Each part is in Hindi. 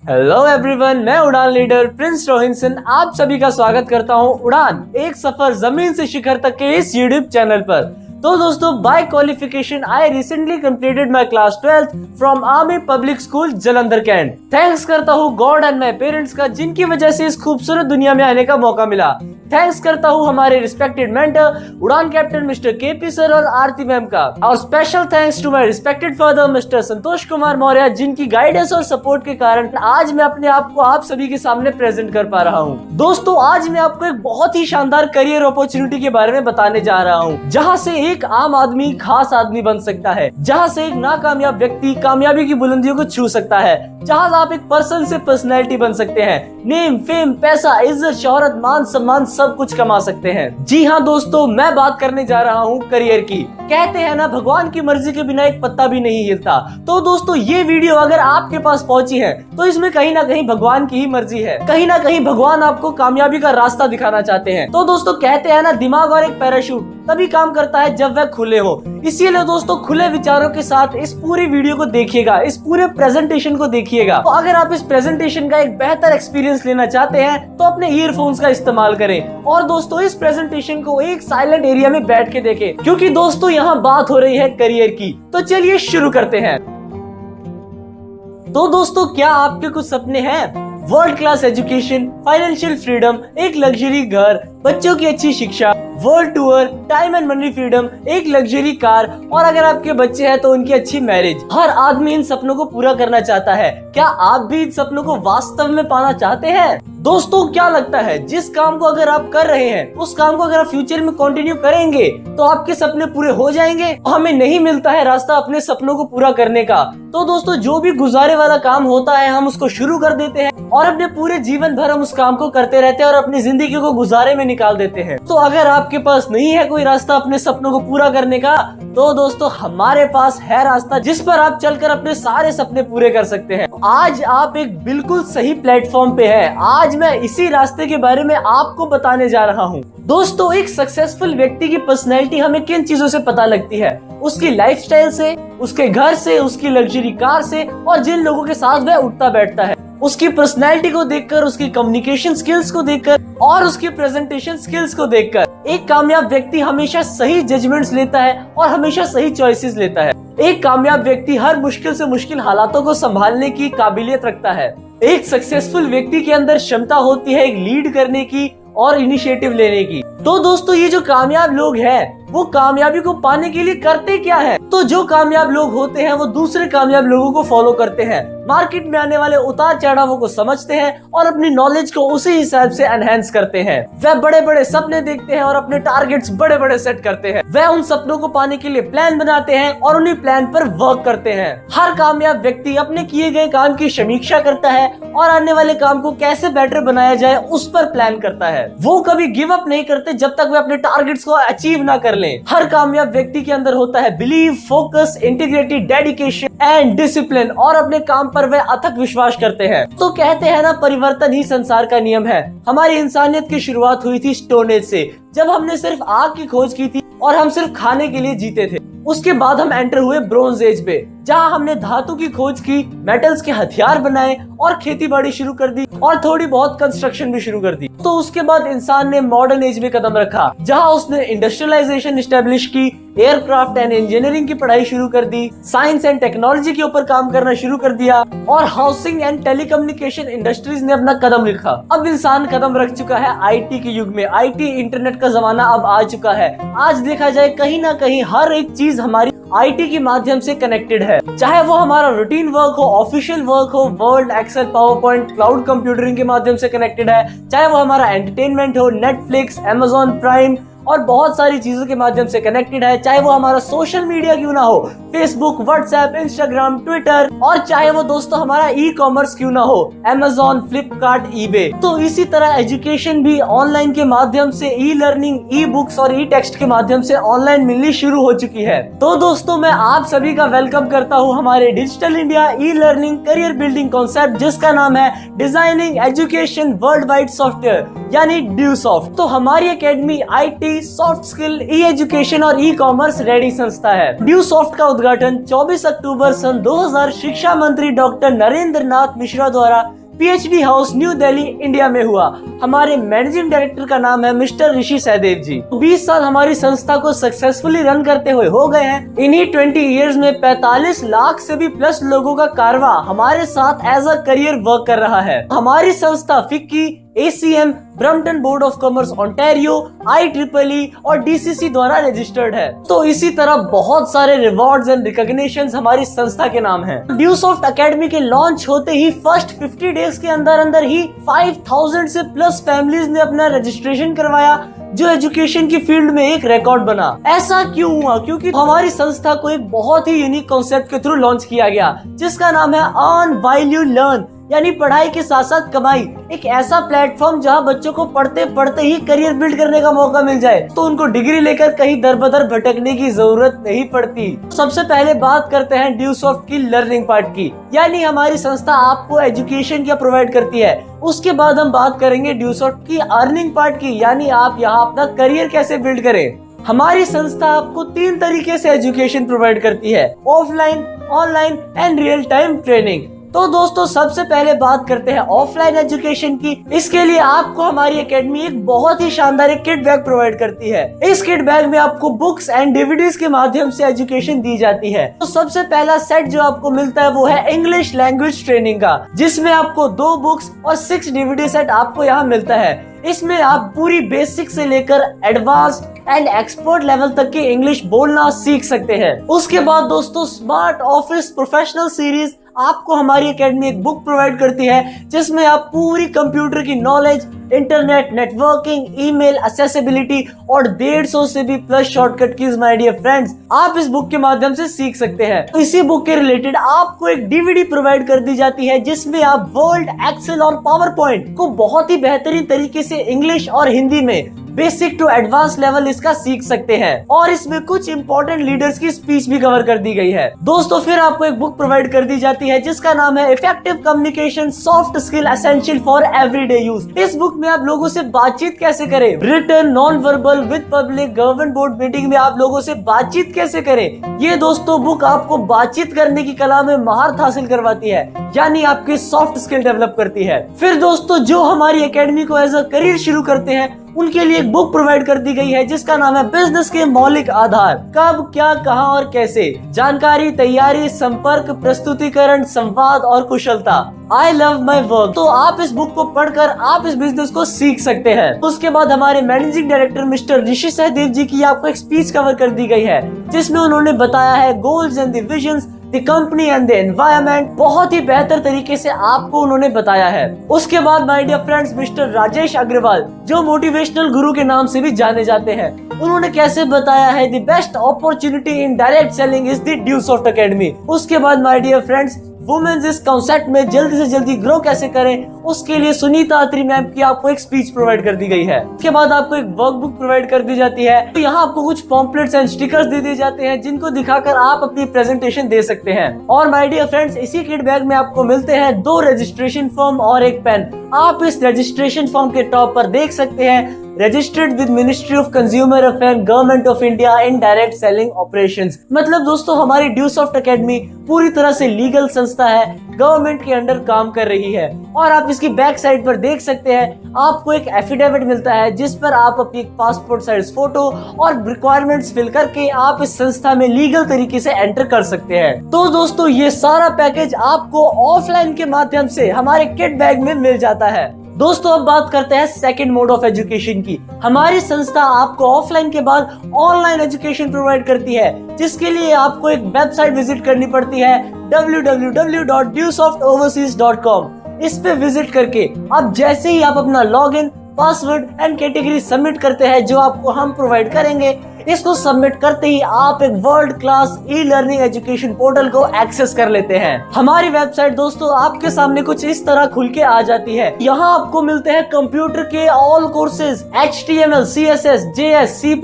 हेलो एवरीवन, मैं उड़ान लीडर प्रिंस रोहिंसन आप सभी का स्वागत करता हूं उड़ान एक सफर जमीन से शिखर तक के इस यूट्यूब चैनल पर। तो दोस्तों, by qualification I recently completed my class 12th from Army Public School Jalandhar cantt. Thanks करता हूँ गॉड एंड माय पेरेंट्स का, जिनकी वजह से इस खूबसूरत दुनिया में आने का मौका मिला। थैंक्स करता हूँ हमारे respected mentor Udaan captain mister KP sir और आरती मैम का। और special thanks to my respected father mister Santosh Kumar Maurya, जिनकी गाइडेंस और सपोर्ट के कारण आज मैं अपने आप को आप सभी के सामने प्रेजेंट कर पा रहा हूँ। दोस्तों, आज मैं आपको एक बहुत ही शानदार करियर अपॉर्चुनिटी के बारे में बताने जा रहा हूँ, जहाँ से एक आम आदमी खास आदमी बन सकता है, जहाँ से एक नाकामयाब व्यक्ति कामयाबी की बुलंदियों को छू सकता है, जहाँ आप एक पर्सन से पर्सनैलिटी बन सकते हैं, नेम फेम पैसा इज्जत शोहरत मान सम्मान सब कुछ कमा सकते हैं। जी हाँ दोस्तों, मैं बात करने जा रहा हूँ करियर की। कहते हैं ना, भगवान की मर्जी के बिना एक पत्ता भी नहीं हिलता। तो दोस्तों, ये वीडियो अगर आपके पास पहुंची है तो इसमें कहीं ना कहीं भगवान की ही मर्जी है, कहीं ना कहीं भगवान आपको कामयाबी का रास्ता दिखाना चाहते हैं। तो दोस्तों, कहते हैं ना, दिमाग और एक पैराशूट तभी काम करता है जब वह खुले हो। इसीलिए दोस्तों, खुले विचारों के साथ इस पूरी वीडियो को देखिएगा, इस पूरे प्रेजेंटेशन को देखिएगा। तो अगर आप इस प्रेजेंटेशन का एक बेहतर एक्सपीरियंस लेना चाहते हैं तो अपने ईयरफोन्स का इस्तेमाल करें और दोस्तों इस प्रेजेंटेशन को एक साइलेंट एरिया में बैठ के देखें, क्योंकि दोस्तों यहाँ बात हो रही है करियर की। तो चलिए शुरू करते हैं। तो दोस्तों, क्या आपके कुछ सपने हैं? World class education, financial freedom, एक लग्जरी घर, बच्चों की अच्छी शिक्षा, world tour, time and money freedom, एक लग्जरी कार, और अगर आपके बच्चे हैं तो उनकी अच्छी मैरिज। हर आदमी इन सपनों को पूरा करना चाहता है। क्या आप भी इन सपनों को वास्तव में पाना चाहते हैं? दोस्तों, क्या लगता है, जिस काम को अगर आप कर रहे हैं उस काम को अगर आप फ्यूचर में कंटिन्यू करेंगे तो आपके सपने पूरे हो जाएंगे? हमें नहीं मिलता है रास्ता अपने सपनों को पूरा करने का। तो दोस्तों, जो भी गुजारे वाला काम होता है हम उसको शुरू कर देते हैं और अपने पूरे जीवन भर हम उस काम को करते रहते हैं और अपनी जिंदगी को गुजारे में निकाल देते हैं। तो अगर आपके पास नहीं है कोई रास्ता अपने सपनों को पूरा करने का, तो दोस्तों हमारे पास है रास्ता जिस पर आप चलकर अपने सारे सपने पूरे कर सकते हैं। आज आप एक बिल्कुल सही प्लेटफॉर्म पे हैं। आज मैं इसी रास्ते के बारे में आपको बताने जा रहा हूँ। दोस्तों, एक सक्सेसफुल व्यक्ति की पर्सनैलिटी हमें किन चीजों से पता लगती है? उसकी लाइफस्टाइल से, उसके घर से, उसकी लग्जरी कार से, और जिन लोगों के साथ वह उठता बैठता है। उसकी पर्सनैलिटी को देखकर, उसकी कम्युनिकेशन स्किल्स को देखकर और उसकी प्रेजेंटेशन स्किल्स को देखकर एक कामयाब व्यक्ति हमेशा सही जजमेंट्स लेता है और हमेशा सही चॉइसेस लेता है। एक कामयाब व्यक्ति हर मुश्किल से मुश्किल हालातों को संभालने की काबिलियत रखता है। एक सक्सेसफुल व्यक्ति के अंदर क्षमता होती है एक लीड करने की और इनिशिएटिव लेने की। तो दोस्तों, ये जो कामयाब लोग हैं वो कामयाबी को पाने के लिए करते क्या है? तो जो कामयाब लोग होते हैं वो दूसरे कामयाब लोगों को फॉलो करते हैं, मार्केट में आने वाले उतार चढ़ावों को समझते हैं और अपनी नॉलेज को उसी हिसाब से एनहेंस करते हैं। वह बड़े बड़े सपने देखते हैं और अपने टारगेट्स बड़े बड़े सेट करते हैं। वह उन सपनों को पाने के लिए प्लान बनाते हैं और उन्हीं प्लान पर वर्क करते हैं। हर कामयाब व्यक्ति अपने किए गए काम की समीक्षा करता है और आने वाले काम को कैसे बेटर बनाया जाए उस पर प्लान करता है। वो कभी गिव अप नहीं करते जब तक वे अपने टारगेट्स को अचीव ना कर लें। हर कामयाब व्यक्ति के अंदर होता है believe, focus, integrity, dedication and discipline, और अपने काम पर वे अथक विश्वास करते हैं। तो कहते हैं ना, परिवर्तन ही संसार का नियम है। हमारी इंसानियत की शुरुआत हुई थी स्टोन एज से, जब हमने सिर्फ आग की खोज की थी और हम सिर्फ खाने के लिए जीते थे। उसके बाद हम एंटर हुए ब्रोंज एज पे, जहाँ हमने धातु की खोज की, मेटल्स के हथियार बनाए और खेती बाड़ी शुरू कर दी और थोड़ी बहुत कंस्ट्रक्शन भी शुरू कर दी। तो उसके बाद इंसान ने मॉडर्न एज में कदम रखा, जहाँ उसने इंडस्ट्रियलाइजेशन एस्टेब्लिश की, एयरक्राफ्ट एंड इंजीनियरिंग की पढ़ाई शुरू कर दी, साइंस एंड टेक्नोलॉजी के ऊपर काम करना शुरू कर दिया और हाउसिंग एंड टेलीकम्युनिकेशन इंडस्ट्रीज ने अपना कदम रखा। अब इंसान कदम रख चुका है आईटी के युग में। आईटी इंटरनेट का जमाना अब आ चुका है। आज देखा जाए कहीं ना कहीं हर एक चीज हमारी आईटी के माध्यम से कनेक्टेड है, चाहे वो हमारा रूटीन वर्क हो, ऑफिशियल वर्क हो, Word, Excel, PowerPoint, cloud computing के माध्यम से कनेक्टेड है, चाहे वो हमारा एंटरटेनमेंट हो, नेटफ्लिक्स, अमेजॉन प्राइम और बहुत सारी चीजों के माध्यम से कनेक्टेड है, चाहे वो हमारा सोशल मीडिया क्यों ना हो, फेसबुक, व्हाट्सएप, इंस्टाग्राम, ट्विटर, और चाहे वो दोस्तों हमारा ई कॉमर्स क्यों ना हो, अमेजॉन, फ्लिपकार्ट, ईबे। तो इसी तरह एजुकेशन भी ऑनलाइन के माध्यम से, ई लर्निंग, ई बुक्स और ई टेक्स्ट के माध्यम से ऑनलाइन मिलनी शुरू हो चुकी है। तो दोस्तों, मैं आप सभी का वेलकम करता हूँ हमारे digital India e learning career building concept, जिसका नाम है designing education world wide software. यानी ड्यूसॉफ्ट। तो हमारी एकेडमी IT, सॉफ्ट स्किल, ई-एजुकेशन और ई-कॉमर्स रेडी संस्था है। ड्यूसॉफ्ट का उद्घाटन 24 अक्टूबर सन 2000 शिक्षा मंत्री डॉक्टर नरेंद्र नाथ मिश्रा द्वारा PhD house new Delhi India में हुआ। हमारे मैनेजिंग डायरेक्टर का नाम है मिस्टर ऋषि सहदेव जी। 20 साल हमारी संस्था को सक्सेसफुली रन करते हुए हो गए हैं। इन्हीं 20 इयर्स में 45 लाख से भी प्लस लोगों का कारवा हमारे साथ एज अ करियर वर्क कर रहा है। हमारी संस्था FICCI, ACM, Brampton board of commerce Ontario, IEEE और DCC द्वारा रजिस्टर्ड है। तो इसी तरह बहुत सारे रिवॉर्ड्स एंड रिकॉग्निशंस हमारी संस्था के नाम हैं। ड्यूसॉफ्ट एकेडमी के लॉन्च होते ही फर्स्ट 50 डेज के अंदर ही 5000 से प्लस फैमिलीज ने अपना रजिस्ट्रेशन करवाया, जो एजुकेशन की फील्ड में एक रिकॉर्ड बना। ऐसा क्यों हुआ? क्योंकि हमारी संस्था को एक बहुत ही यूनिक कॉन्सेप्ट के थ्रू लॉन्च किया गया, जिसका नाम है अर्न व्हाइल यू लर्न, यानी पढ़ाई के साथ साथ कमाई। एक ऐसा प्लेटफॉर्म जहां बच्चों को पढ़ते पढ़ते ही करियर बिल्ड करने का मौका मिल जाए, तो उनको डिग्री लेकर कहीं दर बदर भटकने की जरूरत नहीं पड़ती। सबसे पहले बात करते हैं ड्यूसॉफ्ट की लर्निंग पार्ट की, यानी हमारी संस्था आपको एजुकेशन क्या प्रोवाइड करती है। उसके बाद हम बात करेंगे ड्यूसॉफ्ट की अर्निंग पार्ट की, यानी आप यहाँ अपना करियर कैसे बिल्ड करें। हमारी संस्था आपको 3 तरीके से एजुकेशन प्रोवाइड करती है, offline, online and real time training. तो दोस्तों सबसे पहले बात करते हैं ऑफलाइन एजुकेशन की। इसके लिए आपको हमारी एकेडमी एक बहुत ही शानदार एक किट बैग प्रोवाइड करती है। इस किट बैग में आपको बुक्स एंड DVDs के माध्यम से एजुकेशन दी जाती है। तो सबसे पहला सेट जो आपको मिलता है वो है इंग्लिश लैंग्वेज ट्रेनिंग का, जिसमें आपको 2 बुक्स और 6 DVD सेट आपको यहाँ मिलता है। इसमें आप पूरी बेसिक से लेकर एडवांस्ड एंड एक्सपर्ट लेवल तक की इंग्लिश बोलना सीख सकते हैं। उसके बाद दोस्तों स्मार्ट ऑफिस प्रोफेशनल सीरीज आपको हमारी एकेडमी एक बुक प्रोवाइड करती है, जिसमें आप पूरी कंप्यूटर की knowledge, internet, networking, email, accessibility और 150 से भी plus shortcut keys my dear friends आप इस बुक के माध्यम से सीख सकते हैं। तो इसी बुक के रिलेटेड आपको एक DVD प्रोवाइड कर दी जाती है, जिसमें आप वर्ड, एक्सेल और पावर पॉइंट को बहुत ही बेहतरीन तरीके से इंग्लिश और हिंदी में बेसिक टू एडवांस लेवल इसका सीख सकते हैं। और इसमें कुछ इंपॉर्टेंट लीडर्स की स्पीच भी कवर कर दी गई है। दोस्तों फिर आपको एक बुक प्रोवाइड कर दी जाती है, जिसका नाम है effective communication soft skill essential for everyday use. इस बुक में आप लोगों से बातचीत कैसे करें, written, non verbal, with public, government board meeting में आप लोगों से बातचीत कैसे करें, ये दोस्तों बुक आपको बातचीत करने की कला में महारत हासिल करवाती है, यानी आपकी सॉफ्ट स्किल डेवलप करती है। फिर दोस्तों जो हमारी एकेडमी को एज अ करियर शुरू करते हैं, उनके लिए एक बुक प्रोवाइड कर दी गई है, जिसका नाम है बिजनेस के मौलिक आधार, कब, क्या, कहां और कैसे, जानकारी, तैयारी, संपर्क, प्रस्तुतिकरण, संवाद और कुशलता। I love my work. तो आप इस बुक को पढ़कर आप इस बिजनेस को सीख सकते हैं। उसके बाद हमारे मैनेजिंग डायरेक्टर मिस्टर ऋषि सहदेव जी की आपको एक स्पीच कवर कर दी गई है, जिसमें उन्होंने बताया है goals and the visions, the company and the environment. बहुत ही बेहतर तरीके से आपको उन्होंने बताया है। उसके बाद my dear friends mister Rajesh Agarwal, जो मोटिवेशनल गुरु के नाम से भी जाने जाते हैं, उन्होंने कैसे बताया है the best opportunity in direct selling is the Dusoft academy. उसके बाद माय डियर फ्रेंड्स वुमेन्स इस कॉन्सेप्ट में जल्दी से जल्दी ग्रो कैसे करें, उसके लिए सुनीता अत्री मैम की आपको एक स्पीच प्रोवाइड कर दी गई है। उसके बाद आपको एक वर्कबुक प्रोवाइड कर दी जाती है। तो यहाँ आपको कुछ पॉम्पलेट्स एंड स्टिकर्स दे दिए जाते हैं, जिनको दिखाकर आप अपनी प्रेजेंटेशन दे सकते हैं। और माय डियर फ्रेंड्स इसी किट बैग में आपको मिलते हैं 2 रजिस्ट्रेशन फॉर्म और एक पेन। आप इस रजिस्ट्रेशन फॉर्म के टॉप पर देख सकते हैं registered with ministry of consumer affair government of India in direct selling operations. मतलब दोस्तों हमारी ड्यूसॉफ्ट एकेडमी पूरी तरह से लीगल संस्था है, गवर्नमेंट के अंडर काम कर रही है। और आप इसकी बैक साइड पर देख सकते हैं आपको एक एफिडेविट मिलता है, जिस पर आप अपनी पासपोर्ट साइज फोटो और रिक्वायरमेंट्स फिल करके आप इस संस्था में लीगल तरीके से एंटर कर सकते हैं। तो दोस्तों ये सारा पैकेज आपको ऑफलाइन के माध्यम से हमारे किट बैग में मिल जाता है। दोस्तों अब बात करते हैं सेकंड मोड ऑफ एजुकेशन की। हमारी संस्था आपको ऑफलाइन के बाद ऑनलाइन एजुकेशन प्रोवाइड करती है, जिसके लिए आपको एक वेबसाइट विजिट करनी पड़ती है www.dewsoftoverseas.com। इस पे विजिट करके अब जैसे ही आप अपना login, password and category submit करते हैं, जो आपको हम प्रोवाइड करेंगे, इसको सबमिट करते ही आप एक world class e learning education portal को एक्सेस कर लेते हैं। हमारी वेबसाइट दोस्तों आपके सामने कुछ इस तरह खुल के आ जाती है। यहाँ आपको मिलते हैं कंप्यूटर के all courses, HTML, CSS, JS, C++,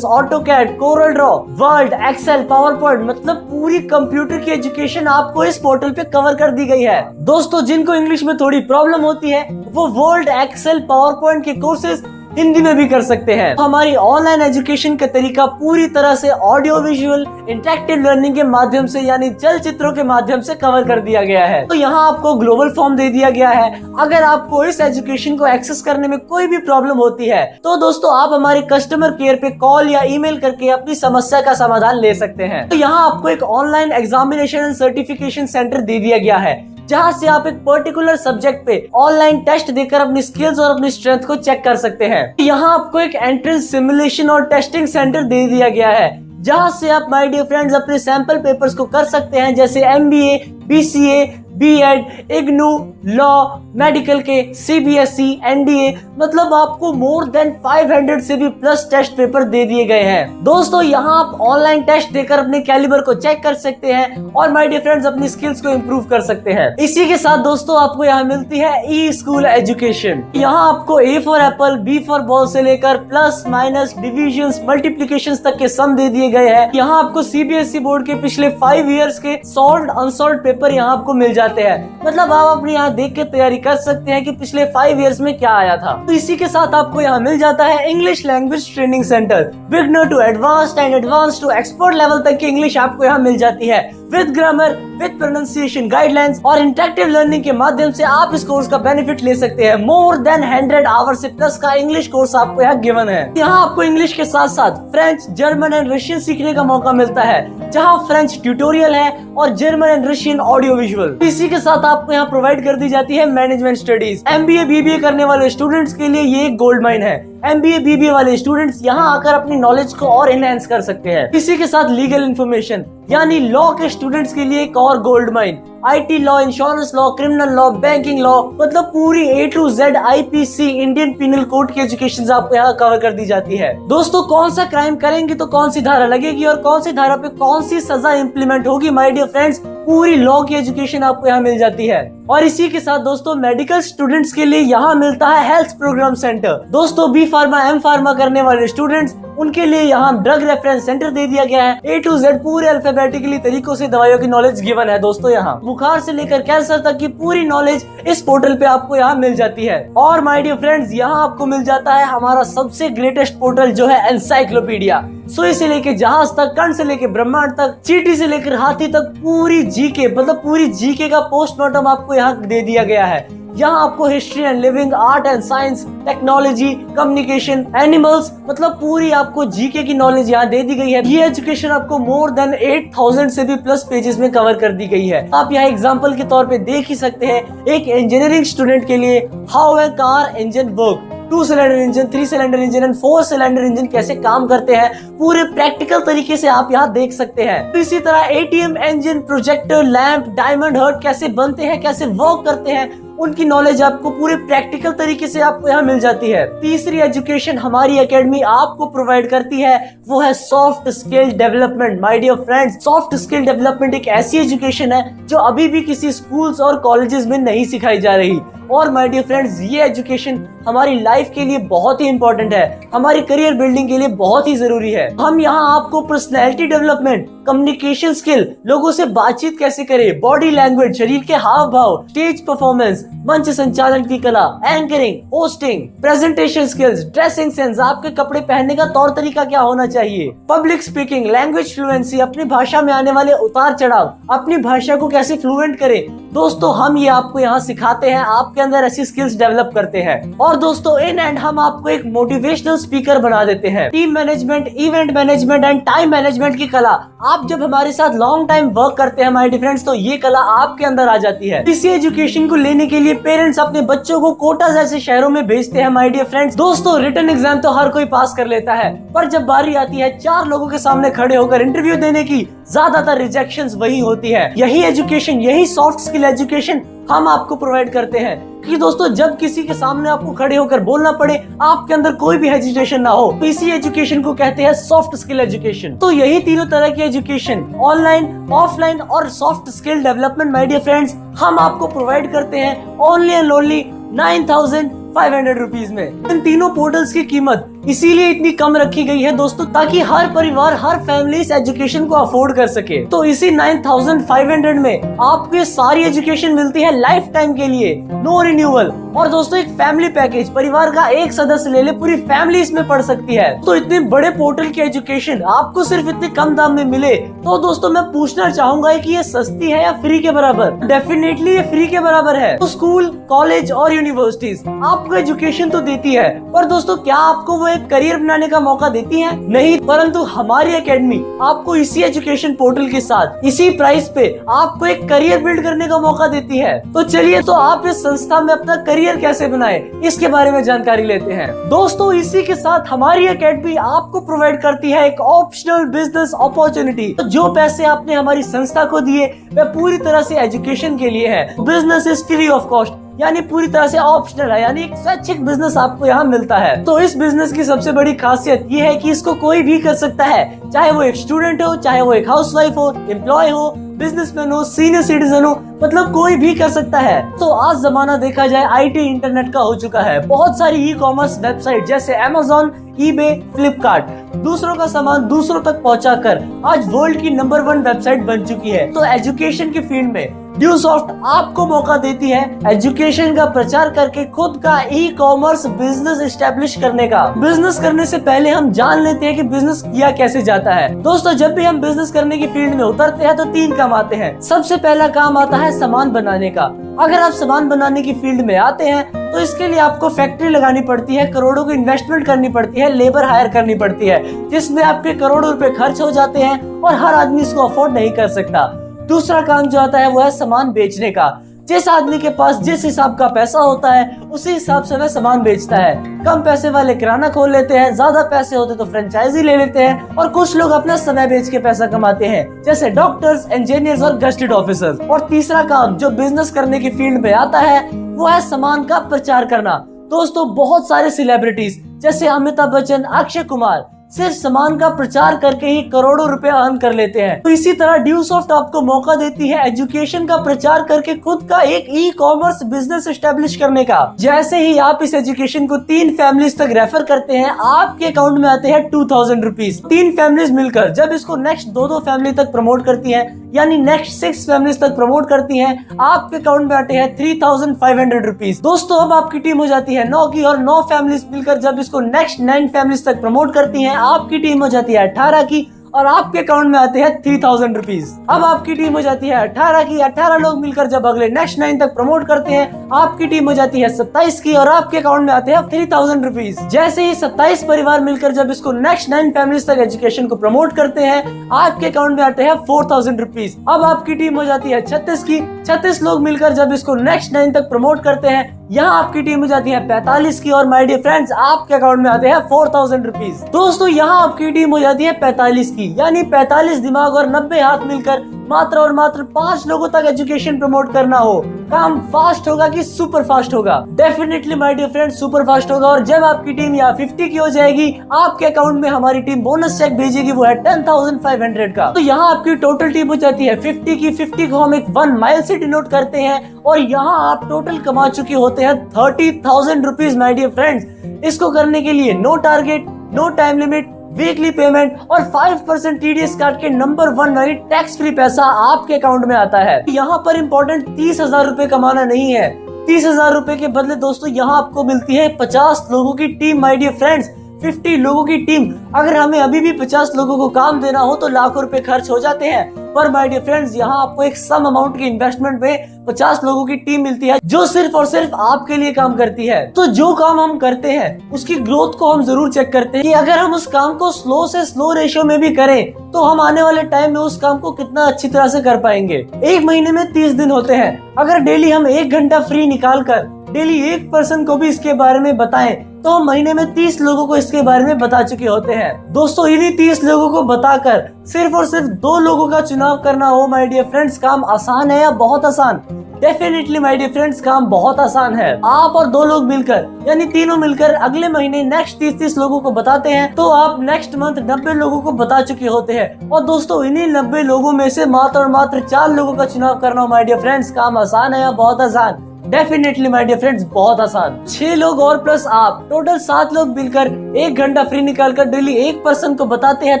AutoCAD, Corel Draw, Word, Excel, PowerPoint, मतलब पूरी कंप्यूटर की एजुकेशन आपको इस पोर्टल पे कवर कर दी गई है। दोस्तों जिनको इंग्लिश में थोड़ी प्रॉब्लम होती है, वो वर्ड, एक्सेल, पावरपॉइंट गवर्नमेंट के कोर्सेज हिंदी में भी कर सकते हैं। हमारी ऑनलाइन एजुकेशन का तरीका पूरी तरह से ऑडियो विजुअल इंटरेक्टिव लर्निंग के माध्यम से यानी चलचित्रों के माध्यम से कवर कर दिया गया है। तो यहाँ आपको ग्लोबल फॉर्म दे दिया गया है। अगर आपको इस एजुकेशन को एक्सेस करने में कोई भी प्रॉब्लम होती है तो दोस्तों आप हमारे कस्टमर केयर पे कॉल या ईमेल करके अपनी समस्या का समाधान ले सकते हैं। तो यहाँ आपको एक online examination and certification centre दे दिया गया है, जहाँ से आप एक पर्टिकुलर सब्जेक्ट पे ऑनलाइन टेस्ट देकर अपनी स्किल्स और अपनी स्ट्रेंथ को चेक कर सकते हैं। यहाँ आपको एक एंट्रेंस सिमुलेशन और टेस्टिंग सेंटर दे दिया गया है, जहाँ से आप माय डियर फ्रेंड्स अपने सैंपल पेपर्स को कर सकते हैं, जैसे MBA, BCA, B.Ed, IGNOU, law, medical के, CBSE, NDA, मतलब आपको मोर देन 500 से भी प्लस टेस्ट पेपर दे दिए गए हैं। दोस्तों यहाँ आप ऑनलाइन टेस्ट देकर अपने कैलिबर को चेक कर सकते हैं और माय डियर फ्रेंड्स अपनी स्किल्स को इम्प्रूव कर सकते हैं। इसी के साथ दोस्तों आपको यहाँ मिलती है ई-स्कूल एजुकेशन। यहाँ आपको A for Apple, B for ball से लेकर प्लस माइनस डिविजन्स मल्टीप्लिकेशंस तक के सम दे दिए गए हैं। यहाँ आपको CBSE बोर्ड के पिछले 5 इयर्स के सॉल्व्ड अनसॉल्व्ड पेपर यहाँ आपको मिल जाते हैं। मतलब आप अपनी यहाँ देख के तैयारी कर सकते हैं कि पिछले 5 इयर्स में क्या आया था। तो इसी के साथ आपको यहाँ मिल जाता है English language training centre. Beginner to advanced and advance to expert level तक की इंग्लिश आपको यहाँ मिल जाती है, with grammar, with pronunciation guidelines और इंटरेक्टिव लर्निंग के माध्यम से आप इस कोर्स का बेनिफिट ले सकते हैं। मोर देन 100 आवर से प्लस का इंग्लिश कोर्स आपको यहाँ गिवन है। यहाँ आपको इंग्लिश के साथ साथ फ्रेंच, जर्मन एंड रशियन सीखने का मौका मिलता है, जहाँ फ्रेंच ट्यूटोरियल है और German and Russian audio visual. इसी के साथ आपको यहाँ प्रोवाइड कर दी जाती है मैनेजमेंट स्टडीज। MBA, BBA करने वाले स्टूडेंट्स के लिए ये एक गोल्ड माइन है। MBA, BBA वाले स्टूडेंट्स यहाँ आकर अपनी नॉलेज को और एनहेंस कर सकते हैं। इसी के साथ लीगल इन्फॉर्मेशन यानी लॉ के स्टूडेंट्स के लिए एक और gold mine. IT law, insurance law, criminal law, banking law, मतलब पूरी A to Z IPC Indian penal code की एजुकेशन आपको यहाँ कवर कर दी जाती है। दोस्तों कौन सा क्राइम करेंगे तो कौन सी धारा लगेगी और कौन सी धारा पे कौन सी सजा इम्प्लीमेंट होगी, माय डियर फ्रेंड्स पूरी लॉ की एजुकेशन आपको यहाँ मिल जाती है। और इसी के साथ दोस्तों मेडिकल स्टूडेंट्स के लिए यहाँ मिलता है हेल्थ प्रोग्राम सेंटर। दोस्तों B फार्मा, M फार्मा करने वाले स्टूडेंट्स उनके लिए यहाँ ड्रग रेफरेंस सेंटर दे दिया गया है। A to Z पूरे अल्फाबेटिकली तरीकों से दवाइयों की नॉलेज गिवन है। दोस्तों यहाँ बुखार से लेकर कैंसर तक की पूरी नॉलेज इस पोर्टल पे आपको यहाँ मिल जाती है। और माय डियर फ्रेंड्स यहाँ आपको मिल जाता है हमारा सबसे ग्रेटेस्ट पोर्टल जो है एनसाइक्लोपीडिया। सुई से लेके जहाज तक, कण से लेके ब्रह्मांड तक, चींटी से लेकर हाथी तक पूरी जीके मतलब पूरी जीके का पोस्टमार्टम आपको यहाँ दे दिया गया है। यहाँ आपको history and living, art and science, technology, communication, animals, मतलब पूरी आपको जीके की नॉलेज यहाँ दे दी गई है। ये एजुकेशन आपको मोर देन 8000 से भी प्लस पेजेस में कवर कर दी गई है। आप यहाँ एग्जांपल के तौर पे देख ही सकते हैं एक इंजीनियरिंग स्टूडेंट के लिए how a car engine work, 2 cylinder engine, 3 cylinder engine and 4 cylinder engine कैसे काम करते हैं, पूरे प्रैक्टिकल तरीके से आप यहाँ देख सकते हैं। तो इसी तरह ATM engine, projector, lamp, diamond heart कैसे बनते हैं, कैसे वर्क करते हैं, उनकी नॉलेज आपको पूरे प्रैक्टिकल तरीके से आपको यहाँ मिल जाती है। तीसरी एजुकेशन हमारी एकेडमी आपको प्रोवाइड करती है वो है soft skill development. My dear friends soft skill development एक ऐसी एजुकेशन है जो अभी भी किसी स्कूल्स और कॉलेजेस में नहीं सिखाई जा रही। और माय डियर फ्रेंड्स ये एजुकेशन हमारी लाइफ के लिए बहुत ही इंपॉर्टेंट है, हमारी करियर बिल्डिंग के लिए बहुत ही जरूरी है। हम यहाँ आपको पर्सनैलिटी डेवलपमेंट, कम्युनिकेशन स्किल, लोगों से बातचीत कैसे करें, बॉडी लैंग्वेज, शरीर के हाव भाव, स्टेज परफॉर्मेंस, मंच संचालन की कला, anchoring, hosting, presentation skills, dressing sense, आपके कपड़े पहनने का तौर तरीका क्या होना चाहिए, पब्लिक स्पीकिंग, लैंग्वेज फ्लुएंसी, अपनी भाषा में आने वाले उतार चढ़ाव, अपनी भाषा को कैसे फ्लुएंट करें। दोस्तों हम ये आपको यहाँ सिखाते हैं, आपके अंदर ऐसी स्किल्स डेवलप करते हैं। और दोस्तों इन एंड हम आपको एक मोटिवेशनल स्पीकर बना देते हैं। Team management, event management and time management की कला, आप जब हमारे साथ लॉन्ग टाइम वर्क करते हैं माय डियर फ्रेंड्स तो ये कला आपके अंदर आ जाती है। इसी एजुकेशन को लेने के लिए पेरेंट्स अपने बच्चों को कोटा जैसे शहरों में भेजते हैं माय डियर फ्रेंड्स। दोस्तों रिटन एग्जाम तो हर कोई पास कर लेता है, पर जब बारी आती है 4 लोगों के सामने खड़े होकर इंटरव्यू देने की, ज्यादातर रिजेक्शंस वही होती है। यही एजुकेशन, यही सॉफ्ट स्किल एजुकेशन हम आपको प्रोवाइड करते हैं कि दोस्तों जब किसी के सामने आपको खड़े होकर बोलना पड़े, आपके अंदर कोई भी हेजिटेशन ना हो, तो इसी एजुकेशन को कहते हैं सॉफ्ट स्किल एजुकेशन। तो यही तीनों तरह की एजुकेशन, ऑनलाइन, ऑफलाइन और soft skill development my dear friends हम आपको प्रोवाइड करते हैं ओनली एंड ओनली 9500 रुपीज में। इन तीनों पोर्टल्स की कीमत इसीलिए इतनी कम रखी गई है दोस्तों, ताकि हर परिवार, हर फैमिली इस एजुकेशन को अफोर्ड कर सके। तो इसी 9500 में आपको ये सारी एजुकेशन मिलती है लाइफ टाइम के लिए, नो रिन्यूअल। और दोस्तों एक फैमिली पैकेज, परिवार का एक सदस्य ले ले, पूरी फैमिली इसमें पढ़ सकती है। तो इतने बड़े पोर्टल की एजुकेशन आपको सिर्फ इतने कम दाम में मिले, तो दोस्तों मैं पूछना चाहूंगा कि ये सस्ती है या फ्री के बराबर? डेफिनेटली ये फ्री के बराबर है। तो स्कूल, कॉलेज और यूनिवर्सिटीज आपको एजुकेशन तो देती है, पर दोस्तों क्या आपको वो एक करियर बनाने का मौका देती है? नहीं, परंतु हमारी एकेडमी आपको इसी एजुकेशन पोर्टल के साथ, इसी प्राइस पे आपको एक करियर बिल्ड करने का मौका देती है। तो चलिए, तो आप इस संस्था में अपना करियर कैसे बनाए, इसके बारे में जानकारी लेते हैं। दोस्तों इसी के साथ हमारी एकेडमी आपको प्रोवाइड करती है एक ऑप्शनल बिजनेस अपॉर्चुनिटी। तो जो पैसे आपने हमारी संस्था को दिए वह पूरी तरह से एजुकेशन के लिए है। Business is free of cost, यानी पूरी तरह से ऑप्शनल है, यानी एक स्वैच्छिक बिजनेस आपको यहाँ मिलता है। तो इस बिजनेस की सबसे बड़ी खासियत ये है कि इसको कोई भी कर सकता है, चाहे वो एक स्टूडेंट हो, चाहे वो एक हाउसवाइफ हो, एम्प्लॉय हो, बिजनेसमैन हो, सीनियर सिटीजन हो, मतलब कोई भी कर सकता है। तो आज जमाना देखा जाए आईटी इंटरनेट का हो चुका है। बहुत सारी ई कॉमर्स वेबसाइट जैसे Amazon, eBay, फ्लिपकार्ट दूसरों का सामान दूसरों तक पहुंचाकर आज वर्ल्ड की नंबर 1 वेबसाइट बन चुकी है। तो एजुकेशन की फील्ड में ड्यूसॉफ्ट आपको मौका देती है एजुकेशन का प्रचार करके खुद का ई कॉमर्स बिजनेस एस्टेब्लिश करने का। बिजनेस करने से पहले हम जान लेते हैं कि बिजनेस किया कैसे जाता है। दोस्तों जब भी हम बिजनेस करने की फील्ड में उतरते हैं तो 3 काम आते हैं। सबसे पहला काम आता है सामान बनाने का। अगर आप सामान बनाने की फील्ड में आते हैं तो इसके लिए आपको फैक्ट्री लगानी पड़ती है, करोड़ों की इन्वेस्टमेंट करनी पड़ती है, लेबर हायर करनी पड़ती है, जिसमें आपके करोड़ों रुपए खर्च हो जाते हैं और हर आदमी इसको अफोर्ड नहीं कर सकता। दूसरा काम जो आता है वो है सामान बेचने का। जिस आदमी के पास जिस हिसाब का पैसा होता है उसी हिसाब से वह सामान बेचता है। कम पैसे वाले किराना खोल लेते हैं, ज्यादा पैसे होते तो फ्रेंचाइजी ले लेते हैं, और कुछ लोग अपना समय बेच के पैसा कमाते हैं, जैसे डॉक्टर्स, इंजीनियर्स और गस्टेड ऑफिसर्स। और तीसरा काम जो बिजनेस करने की फील्ड में आता है वो है सामान का प्रचार करना। दोस्तों बहुत सारे सेलिब्रिटीज जैसे अमिताभ बच्चन, अक्षय कुमार सिर्फ सामान का प्रचार करके ही करोड़ों रुपए अर्न कर लेते हैं। तो इसी तरह ड्यूसॉफ्ट आपको मौका देती है एजुकेशन का प्रचार करके खुद का एक ई कॉमर्स बिजनेस एस्टेब्लिश करने का। जैसे ही आप इस एजुकेशन को 3 फैमिलीज तक रेफर करते हैं, आपके अकाउंट में आते हैं 2000 रुपीज। 3 फैमिलीज मिलकर जब इसको नेक्स्ट 2 फैमिली तक प्रमोट करती है, यानी नेक्स्ट 6 फैमिलीज तक प्रमोट करती हैं, आपके अकाउंट में आते हैं 3500 रुपीज। दोस्तों अब आपकी टीम हो जाती है 9 की, और 9 फैमिलीज मिलकर जब इसको नेक्स्ट 9 फैमिलीज तक प्रमोट करती हैं, आपकी टीम हो जाती है 18 की, और आपके अकाउंट में आते हैं 3000 रुपीज। अब आपकी टीम हो जाती है 18 की, 18 लोग मिलकर जब अगले नेक्स्ट 9 तक प्रमोट करते हैं, आपकी टीम हो जाती है 27 की, और आपके अकाउंट में आते हैं 3000 रुपीज। जैसे ही 27 परिवार मिलकर जब इसको नेक्स्ट 9 फैमिलीज तक एजुकेशन को प्रमोट करते हैं, आपके अकाउंट में आते हैं 4000 रुपीज। अब आपकी टीम हो जाती है 36 की, 36 लोग मिलकर जब इसको नेक्स्ट 9 तक प्रमोट करते हैं, यहाँ आपकी टीम हो जाती है 45 की, और माय डियर फ्रेंड्स आपके अकाउंट में आते हैं 4000 रुपीज। दोस्तों यहाँ आपकी टीम हो जाती है 45 की, यानी 45 दिमाग और 90 हाथ मिलकर मात्र और मात्र 5 लोगों तक एजुकेशन प्रमोट करना हो। काम फास्ट होगा कि सुपर फास्ट होगा? Definitely my dear friends super fast होगा। और जब आपकी टीम यहाँ 50 की हो जाएगी, आपके अकाउंट में हमारी टीम बोनस चेक भेजेगी, वो है 10,500 का। तो यहाँ आपकी टोटल टीम हो जाती है 50 की। 50 को हम एक 1 माइल से डिनोट करते हैं, और यहाँ आप टोटल कमा चुके होते हैं 30,000 रुपीज माय डियर फ्रेंड्स। इसको करने के लिए no target, no time limit, weekly payment और 5% टीडीएस काट के नंबर 1 यानी टैक्स फ्री पैसा आपके अकाउंट में आता है। यहाँ पर इम्पोर्टेंट 30,000 रुपए कमाना नहीं है। 30,000 रुपए के बदले दोस्तों यहाँ आपको मिलती है 50 लोगों की टीम माय डियर फ्रेंड्स। 50 लोगों की टीम। अगर हमें अभी भी 50 लोगों को काम देना हो तो लाखों रुपए खर्च हो जाते हैं, पर माय डियर फ्रेंड्स यहाँ आपको एक सम अमाउंट की इन्वेस्टमेंट में 50 लोगों की टीम मिलती है, जो सिर्फ और सिर्फ आपके लिए काम करती है। तो जो काम हम करते हैं उसकी ग्रोथ को हम जरूर चेक करते हैं कि अगर हम उस काम को स्लो से स्लो रेशियो में भी करें तो हम आने वाले टाइम में उस काम को कितना अच्छी तरह से कर पाएंगे। एक महीने में 30 दिन होते हैं। अगर डेली हम 1 घंटा फ्री निकाल कर डेली 1 पर्सन को भी इसके बारे में बताएं तो हम महीने में 30 लोगों को इसके बारे में बता चुके होते हैं। दोस्तों इन्हीं 30 लोगों को बताकर सिर्फ और सिर्फ 2 लोगों का चुनाव करना हो माय डियर फ्रेंड्स, काम आसान है या बहुत आसान? डेफिनेटली माय डियर फ्रेंड्स काम बहुत आसान है। आप और 2 लोग मिलकर यानी तीनों मिलकर अगले महीने नेक्स्ट 30 लोगों को बताते हैं तो आप नेक्स्ट मंथ 90 लोगों को बता चुके होते हैं। और दोस्तों इन्हीं 90 लोगों में से मात्र और मात्र 4 लोगों का चुनाव करना हो माय डियर फ्रेंड्स, काम आसान है या बहुत आसान? डेफिनेटली माय डियर फ्रेंड्स बहुत आसान। 6 लोग और प्लस आप, टोटल 7 लोग मिलकर 1 घंटा फ्री निकालकर डेली एक पर्सन को बताते हैं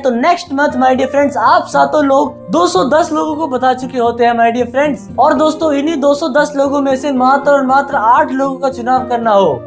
तो next month my dear friends आप सातों लोग 210 लोगों को बता चुके होते हैं माय डियर फ्रेंड्स। और दोस्तों इन्हीं 210 लोगों में से मात्र और मात्र 8 लोगों का चुनाव करना हो।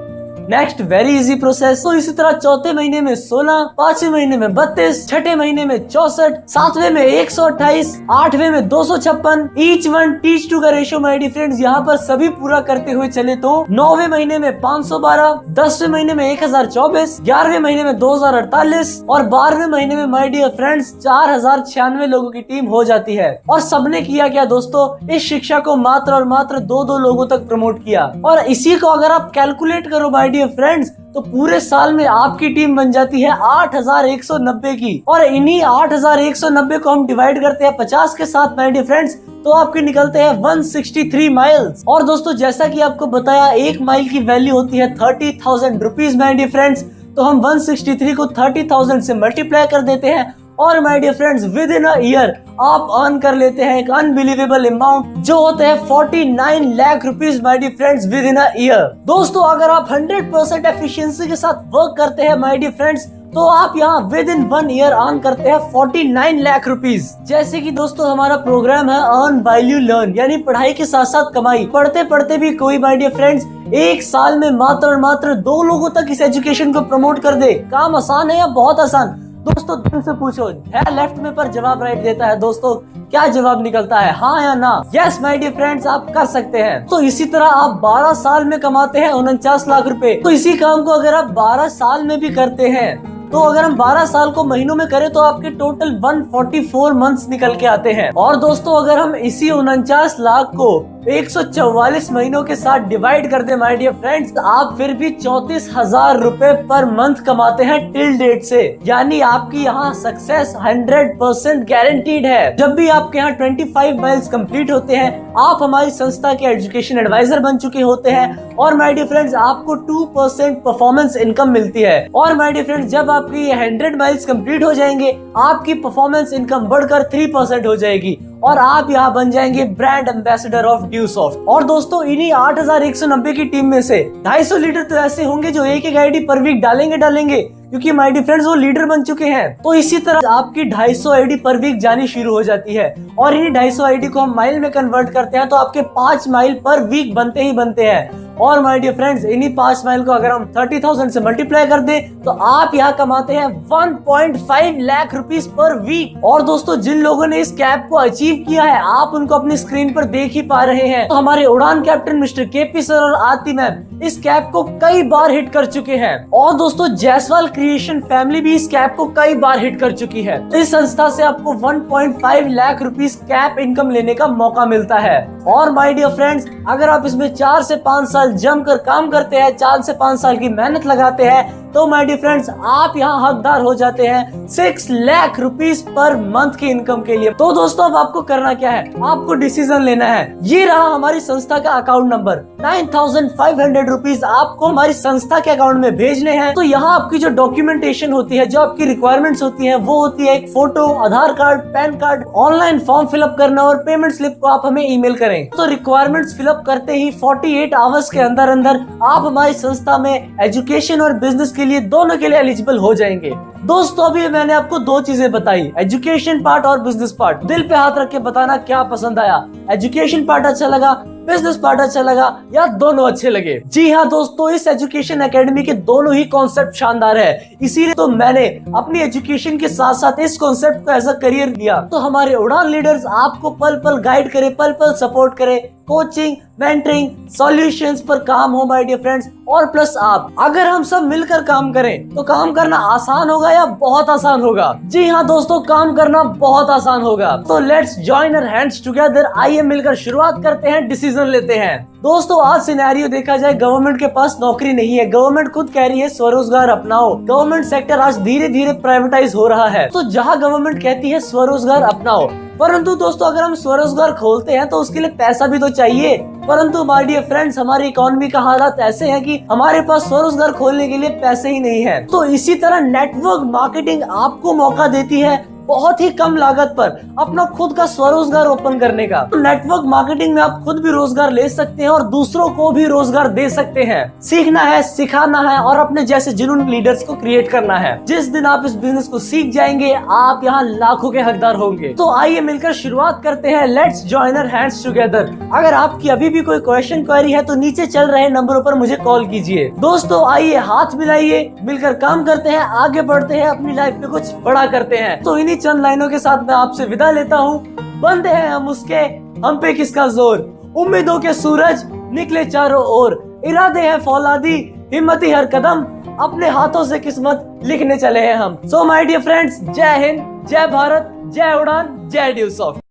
Next very easy process. तो इसी तरह चौथे महीने में 16, 5वें महीने में 32, छठे महीने में 64, 7वें में 128, 8वें में 256, ईच वन टीच टू का रेशियो माय डियर फ्रेंड्स यहाँ पर सभी पूरा करते हुए चले तो 9वें महीने में 512, 10वें महीने में 1024, 11वें महीने में 2048 और 12वें महीने में माय डियर फ्रेंड्स 4096 लोगों की टीम हो जाती है। और सबने किया क्या दोस्तों, इस शिक्षा को मात्र और मात्र 2-2 लोगों तक प्रमोट किया। और इसी को अगर आप कैलकुलेट करो माय डियर फ्रेंड्स तो पूरे साल में आपकी टीम बन जाती है 8190 की। और इन्हीं 8190 को हम डिवाइड करते हैं 50 के साथ माय डियर फ्रेंड्स तो आपके निकलते हैं 163 माइल्स। और दोस्तों जैसा कि आपको बताया 1 माइल की वैल्यू होती है 30,000 रुपीज माय डियर फ्रेंड्स। तो हम 163 को 30,000 से मल्टीप्लाई कर देते हैं और my dear friends within a year आप अर्न कर लेते हैं एक अनबिलीवेबल अमाउंट जो होते हैं 49 lakh rupees my dear friends within a year. दोस्तों अगर आप 100% एफिशिएंसी के साथ वर्क करते हैं माय डियर फ्रेंड्स तो आप यहाँ विद इन 1 ईयर अर्न करते हैं 49 लाख रुपीज। जैसे कि दोस्तों हमारा प्रोग्राम है अर्न वैल्यू लर्न, यानी पढ़ाई के साथ साथ कमाई। पढ़ते पढ़ते भी कोई माय डियर फ्रेंड्स 1 साल में मात्र और मात्र 2 लोगों तक इस एजुकेशन को प्रमोट कर दे। काम आसान है या बहुत आसान? दोस्तों दिल से पूछो, है लेफ्ट में पर जवाब राइट देता है। दोस्तों क्या जवाब निकलता है, हाँ या ना? यस माय डियर फ्रेंड्स आप कर सकते हैं। तो इसी तरह आप 12 साल में कमाते हैं 49 लाख रुपए। तो इसी काम को अगर आप 12 साल में भी करते हैं तो अगर हम 12 साल को महीनों में करें तो आपके टोटल 144 मंथ्स निकल के आते हैं। और दोस्तों अगर हम इसी 49 लाख को 144 महीनों के साथ डिवाइड कर दे माय डियर फ्रेंड्स आप फिर भी 34,000 रुपए पर मंथ कमाते हैं टिल डेट से। यानी आपकी यहाँ सक्सेस 100% गारंटीड है। जब भी आपके यहाँ 25 माइल्स कंप्लीट होते हैं आप हमारी संस्था के एजुकेशन एडवाइजर बन चुके होते हैं और माय डियर फ्रेंड्स आपको 2% परफॉर्मेंस इनकम मिलती है। और माय डियर फ्रेंड्स जब आपकी 100 माइल्स कंप्लीट हो जाएंगे आपकी परफॉर्मेंस इनकम बढ़कर 3% हो जाएगी और आप यहाँ बन जाएंगे ब्रांड एम्बेसडर ऑफ ड्यूसॉफ्ट। और दोस्तों इन्हीं 8190 की टीम में से 250 लीडर तो ऐसे होंगे जो एक आईडी पर वीक डालेंगे क्योंकि माय डियर फ्रेंड्स वो लीडर बन चुके हैं। तो इसी तरह आपकी 250 आईडी पर वीक जानी शुरू हो जाती है और इन्हीं 250 आईडी को हम माइल में कन्वर्ट करते हैं तो आपके 5 माइल पर वीक बनते ही बनते हैं। और माय डियर फ्रेंड्स इन्हीं 5 माइल को अगर हम 30,000 से मल्टीप्लाई कर दें तो आप यहाँ कमाते हैं 1.5 लाख रुपीस पर वीक। और दोस्तों जिन लोगों ने इस कैप को अचीव किया है आप उनको अपनी स्क्रीन पर देख ही पा रहे हैं। तो हमारे उड़ान कैप्टन मिस्टर केपी सर और आरती मैम इस कैप को कई बार हिट कर चुके हैं और दोस्तों जायसवाल क्रिएशन फैमिली भी इस कैप को कई बार हिट कर चुकी है। तो इस संस्था से आपको 1.5 लाख रुपीस कैप इनकम लेने का मौका मिलता है। और माय डियर फ्रेंड्स अगर आप इसमें 4 से 5 साल जमकर काम करते हैं, 4 से 5 साल की मेहनत लगाते हैं तो माय डियर फ्रेंड्स आप यहाँ हकदार हो जाते हैं 6 लाख रुपीस पर मंथ की इनकम के लिए। तो दोस्तों अब आपको करना क्या है, आपको डिसीजन लेना है। ये रहा हमारी संस्था का अकाउंट नंबर 9,500 रुपीज आपको हमारी संस्था के अकाउंट में भेजने हैं। तो यहाँ आपकी जो डॉक्यूमेंटेशन होती है, जो आपकी रिक्वायरमेंट्स होती है वो होती है एक photo, Aadhaar card, PAN card, online form fill up करना और पेमेंट स्लिप को आप हमें ईमेल करें। तो रिक्वायरमेंट्स फिलअप करते ही 48 आवर्स के अंदर अंदर आप हमारी संस्था में एजुकेशन और बिजनेस के लिए दोनों के लिए एलिजिबल हो जाएंगे। दोस्तों अभी मैंने आपको 2 चीजें बताई, एजुकेशन पार्ट और बिजनेस पार्ट। दिल पे हाथ रख के बताना क्या पसंद आया, एजुकेशन पार्ट अच्छा लगा, बिजनेस पार्ट अच्छा लगा या दोनों अच्छे लगे? जी हाँ दोस्तों इस एजुकेशन एकेडमी के दोनों ही कॉन्सेप्ट शानदार है, इसीलिए तो मैंने अपनी एजुकेशन के साथ साथ इस कॉन्सेप्ट को एज अ करियर लिया। तो हमारे उड़ान लीडर्स आपको पल पल गाइड करे, पल पल सपोर्ट करे, कोचिंग, मेंटरिंग, सॉल्यूशंस पर काम हो माय डियर फ्रेंड्स। और प्लस आप अगर हम सब मिलकर काम करें तो काम करना आसान होगा या बहुत आसान होगा? जी हाँ दोस्तों काम करना बहुत आसान होगा। तो let's join our hands together, आइए मिलकर शुरुआत करते हैं, डिसीजन लेते हैं। दोस्तों आज सिनेरियो देखा जाए गवर्नमेंट के पास नौकरी नहीं है, गवर्नमेंट खुद कह रही है स्वरोजगार अपनाओ। गवर्नमेंट सेक्टर आज धीरे धीरे प्राइवेटाइज हो रहा है। तो जहाँ गवर्नमेंट कहती है स्वरोजगार अपनाओ, परंतु दोस्तों अगर हम स्वरोजगार खोलते हैं तो उसके लिए पैसा भी तो चाहिए। परंतु माय डियर फ्रेंड्स हमारी इकोनॉमी का हालात ऐसे हैं कि हमारे पास स्वरोजगार खोलने के लिए पैसे ही नहीं है। तो इसी तरह नेटवर्क मार्केटिंग आपको मौका देती है बहुत ही कम लागत पर अपना खुद का स्वरोजगार ओपन करने का। नेटवर्क मार्केटिंग में आप खुद भी रोजगार ले सकते हैं और दूसरों को भी रोजगार दे सकते हैं। सीखना है, सिखाना है और अपने जैसे जुनून लीडर्स को क्रिएट करना है। जिस दिन आप इस बिजनेस को सीख जाएंगे आप यहाँ लाखों के हकदार होंगे। तो आइए मिलकर शुरुआत करते हैं। Let's join our hands together. अगर आपकी अभी भी कोई क्वेश्चन क्वेरी है तो नीचे चल रहे नंबरों पर मुझे कॉल कीजिए। दोस्तों आइए हाथ मिलाइए, मिलकर काम करते हैं, आगे बढ़ते हैं, अपनी लाइफ में कुछ बड़ा करते हैं। तो इन्हीं चंद लाइनों के साथ मैं आपसे विदा लेता हूँ। बंदे हैं हम उसके, हम पे किसका जोर, उम्मीदों के सूरज निकले चारों ओर, इरादे हैं फौलादी, हिम्मती हर कदम, अपने हाथों से किस्मत लिखने चले हैं हम। सो माय डियर फ्रेंड्स, जय हिंद, जय भारत, जय उड़ान, जय ड्यूसॉफ्ट।